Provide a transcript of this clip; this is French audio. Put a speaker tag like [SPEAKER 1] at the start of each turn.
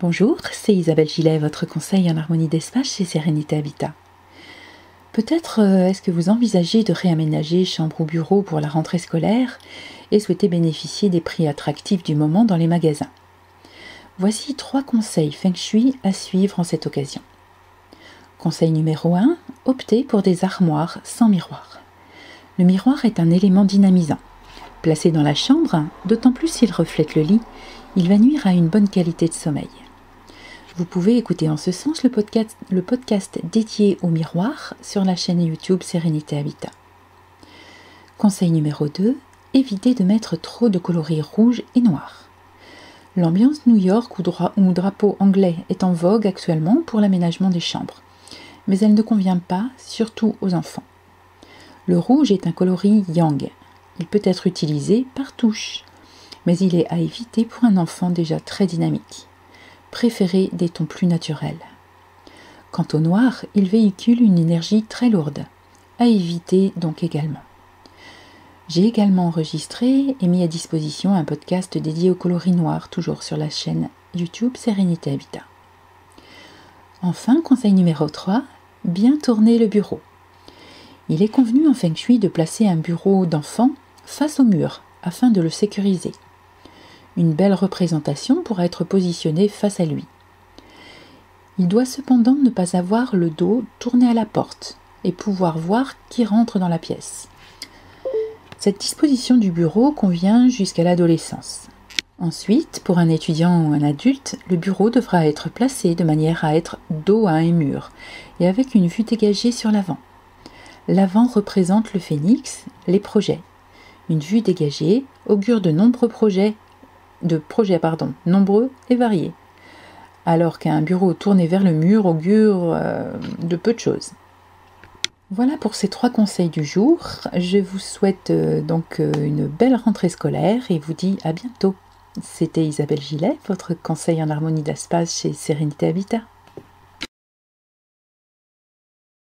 [SPEAKER 1] Bonjour, c'est Isabelle Gillet, votre conseil en harmonie d'espace chez Sérénité Habitat. Peut-être est-ce que vous envisagez de réaménager chambre ou bureau pour la rentrée scolaire et souhaitez bénéficier des prix attractifs du moment dans les magasins. Voici 3 conseils Feng Shui à suivre en cette occasion. Conseil numéro 1, optez pour des armoires sans miroir. Le miroir est un élément dynamisant. Placé dans la chambre, d'autant plus s'il reflète le lit, il va nuire à une bonne qualité de sommeil. Vous pouvez écouter en ce sens le podcast dédié au miroir sur la chaîne YouTube Sérénité Habitat. Conseil numéro 2, évitez de mettre trop de coloris rouge et noir. L'ambiance New York ou drapeau anglais est en vogue actuellement pour l'aménagement des chambres, mais elle ne convient pas, surtout aux enfants. Le rouge est un coloris yang. Il peut être utilisé par touche, mais il est à éviter pour un enfant déjà très dynamique. Préférez des tons plus naturels. Quant au noir, il véhicule une énergie très lourde, à éviter donc également. J'ai également enregistré et mis à disposition un podcast dédié au coloris noir, toujours sur la chaîne YouTube Sérénité Habitat. Enfin, conseil numéro 3, bien tourner le bureau. Il est convenu en Feng Shui de placer un bureau d'enfant face au mur, afin de le sécuriser. Une belle représentation pourra être positionnée face à lui. Il doit cependant ne pas avoir le dos tourné à la porte et pouvoir voir qui rentre dans la pièce. Cette disposition du bureau convient jusqu'à l'adolescence. Ensuite, pour un étudiant ou un adulte, le bureau devra être placé de manière à être dos à un mur et avec une vue dégagée sur l'avant. L'avant représente le phénix, les projets. Une vue dégagée augure de nombreux projets nombreux et variés, alors qu'un bureau tourné vers le mur augure de peu de choses. Voilà pour ces 3 conseils du jour. Je vous souhaite donc une belle rentrée scolaire et vous dis à bientôt. C'était Isabelle Gillet, votre conseil en harmonie d'espace chez Sérénité Habitat.